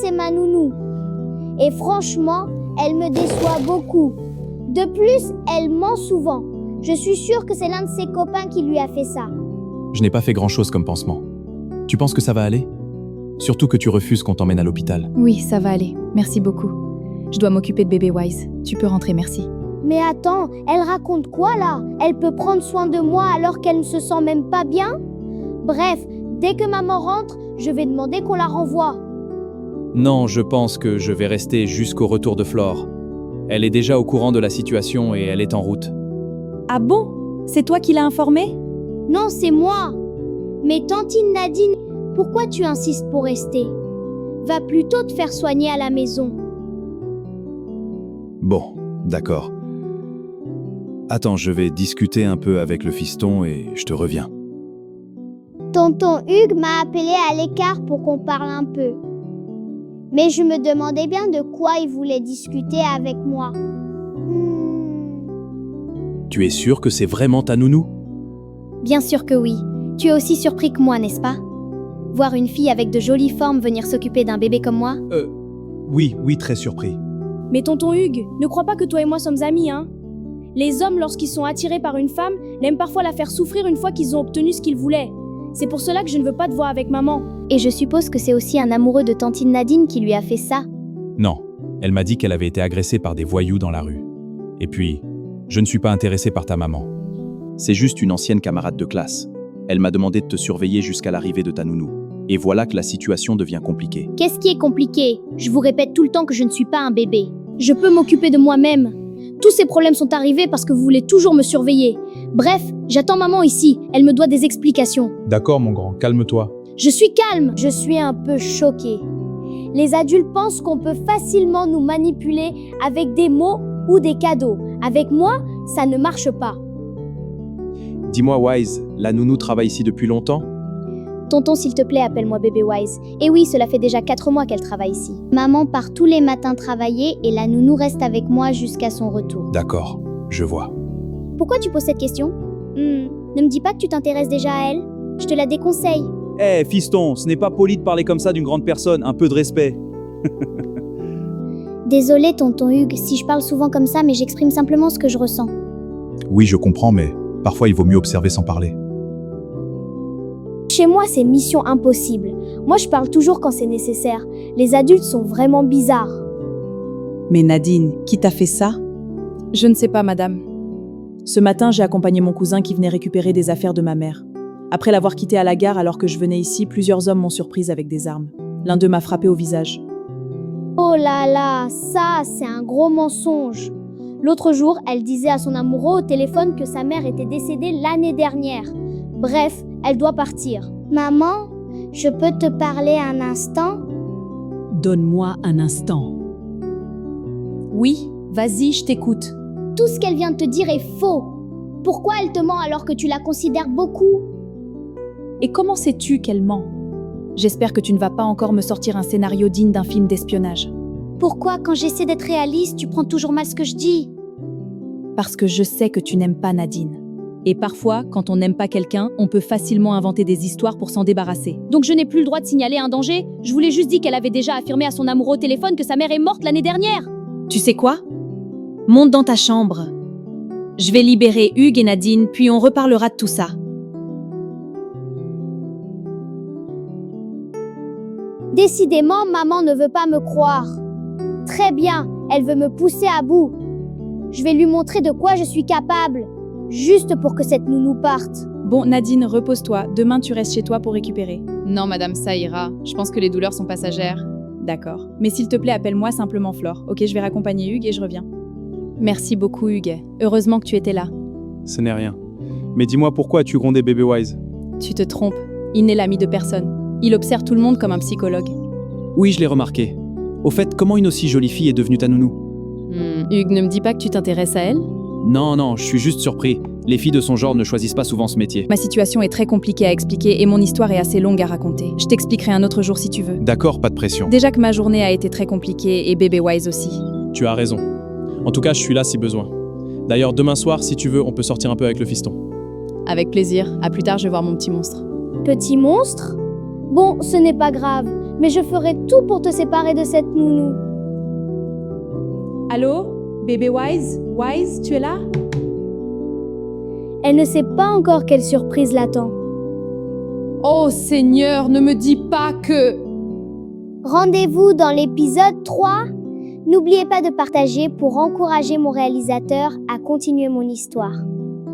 c'est ma nounou. Et franchement, elle me déçoit beaucoup. De plus, elle ment souvent. Je suis sûre que c'est l'un de ses copains qui lui a fait ça. Je n'ai pas fait grand-chose comme pansement. Tu penses que ça va aller? Surtout que tu refuses qu'on t'emmène à l'hôpital. Oui, ça va aller. Merci beaucoup. Je dois m'occuper de bébé Wise. Tu peux rentrer, merci. Mais attends, elle raconte quoi là? Elle peut prendre soin de moi alors qu'elle ne se sent même pas bien? Bref, dès que maman rentre, je vais demander qu'on la renvoie. Non, je pense que je vais rester jusqu'au retour de Flore. Elle est déjà au courant de la situation et elle est en route. Ah bon? C'est toi qui l'as informé? Non, c'est moi. Mais tantine Nadine, pourquoi tu insistes pour rester? Va plutôt te faire soigner à la maison. Bon, d'accord. Attends, je vais discuter un peu avec le fiston et je te reviens. Tonton Hugues m'a appelé à l'écart pour qu'on parle un peu. Mais je me demandais bien de quoi il voulait discuter avec moi. Tu es sûr que c'est vraiment ta nounou? Bien sûr que oui. Tu es aussi surpris que moi, n'est-ce pas? Voir une fille avec de jolies formes venir s'occuper d'un bébé comme moi? Oui, très surpris. Mais tonton Hugues, ne crois pas que toi et moi sommes amis, hein? Les hommes, lorsqu'ils sont attirés par une femme, aiment parfois la faire souffrir une fois qu'ils ont obtenu ce qu'ils voulaient. C'est pour cela que je ne veux pas te voir avec maman. Et je suppose que c'est aussi un amoureux de tantine Nadine qui lui a fait ça. Non, elle m'a dit qu'elle avait été agressée par des voyous dans la rue. Et puis, je ne suis pas intéressé par ta maman. C'est juste une ancienne camarade de classe. Elle m'a demandé de te surveiller jusqu'à l'arrivée de ta nounou. Et voilà que la situation devient compliquée. Qu'est-ce qui est compliqué? Je vous répète tout le temps que je ne suis pas un bébé. Je peux m'occuper de moi-même. Tous ces problèmes sont arrivés parce que vous voulez toujours me surveiller. Bref, j'attends maman ici. Elle me doit des explications. D'accord, mon grand, calme-toi. Je suis calme. Je suis un peu choquée. Les adultes pensent qu'on peut facilement nous manipuler avec des mots ou des cadeaux. Avec moi, ça ne marche pas. Dis-moi, Wise, la nounou travaille ici depuis longtemps? Tonton, s'il te plaît, appelle-moi bébé Wise. Et oui, cela fait déjà 4 mois qu'elle travaille ici. Maman part tous les matins travailler et la nounou reste avec moi jusqu'à son retour. D'accord, je vois. Pourquoi tu poses cette question? Ne me dis pas que tu t'intéresses déjà à elle. Je te la déconseille. Fiston, ce n'est pas poli de parler comme ça d'une grande personne, un peu de respect. Désolée, tonton Hugues, si je parle souvent comme ça, mais j'exprime simplement ce que je ressens. Oui, je comprends, mais parfois il vaut mieux observer sans parler. Chez moi, c'est mission impossible. Moi, je parle toujours quand c'est nécessaire. Les adultes sont vraiment bizarres. Mais Nadine, qui t'a fait ça? Je ne sais pas, madame. Ce matin, j'ai accompagné mon cousin qui venait récupérer des affaires de ma mère. Après l'avoir quitté à la gare alors que je venais ici, plusieurs hommes m'ont surprise avec des armes. L'un d'eux m'a frappé au visage. Oh là là, ça, c'est un gros mensonge. L'autre jour, elle disait à son amoureux au téléphone que sa mère était décédée l'année dernière. Bref, elle doit partir. Maman, je peux te parler un instant? Donne-moi un instant. Oui, vas-y, je t'écoute. Tout ce qu'elle vient de te dire est faux. Pourquoi elle te ment alors que tu la considères beaucoup? Et comment sais-tu qu'elle ment? J'espère que tu ne vas pas encore me sortir un scénario digne d'un film d'espionnage. Pourquoi, quand j'essaie d'être réaliste, tu prends toujours mal ce que je dis? Parce que je sais que tu n'aimes pas Nadine. Et parfois, quand on n'aime pas quelqu'un, on peut facilement inventer des histoires pour s'en débarrasser. Donc je n'ai plus le droit de signaler un danger? Je voulais juste dire qu'elle avait déjà affirmé à son amoureux au téléphone que sa mère est morte l'année dernière. Tu sais quoi? Monte dans ta chambre. Je vais libérer Hugues et Nadine, puis on reparlera de tout ça. Décidément, maman ne veut pas me croire. Très bien, elle veut me pousser à bout. Je vais lui montrer de quoi je suis capable, juste pour que cette nounou parte. Bon, Nadine, repose-toi. Demain, tu restes chez toi pour récupérer. Non, madame, ça ira. Je pense que les douleurs sont passagères. D'accord. Mais s'il te plaît, appelle-moi simplement Flore. Ok, je vais raccompagner Hugues et je reviens. Merci beaucoup, Hugues. Heureusement que tu étais là. Ce n'est rien. Mais dis-moi pourquoi tu grondais bébé Wise? Tu te trompes. Il n'est l'ami de personne. Il observe tout le monde comme un psychologue. Oui, je l'ai remarqué. Au fait, comment une aussi jolie fille est devenue ta nounou? Hugues, ne me dis pas que tu t'intéresses à elle? Non, je suis juste surpris. Les filles de son genre ne choisissent pas souvent ce métier. Ma situation est très compliquée à expliquer et mon histoire est assez longue à raconter. Je t'expliquerai un autre jour si tu veux. D'accord, pas de pression. Déjà que ma journée a été très compliquée et bébé Wise aussi. Tu as raison. En tout cas, je suis là si besoin. D'ailleurs, demain soir, si tu veux, on peut sortir un peu avec le fiston. Avec plaisir. À plus tard, je vais voir mon petit monstre. Petit monstre? Bon, ce n'est pas grave, mais je ferai tout pour te séparer de cette nounou. Allô? Bébé Wise? Wise, tu es là? Elle ne sait pas encore quelle surprise l'attend. Oh Seigneur, ne me dis pas que... Rendez-vous dans l'épisode 3. N'oubliez pas de partager pour encourager mon réalisateur à continuer mon histoire.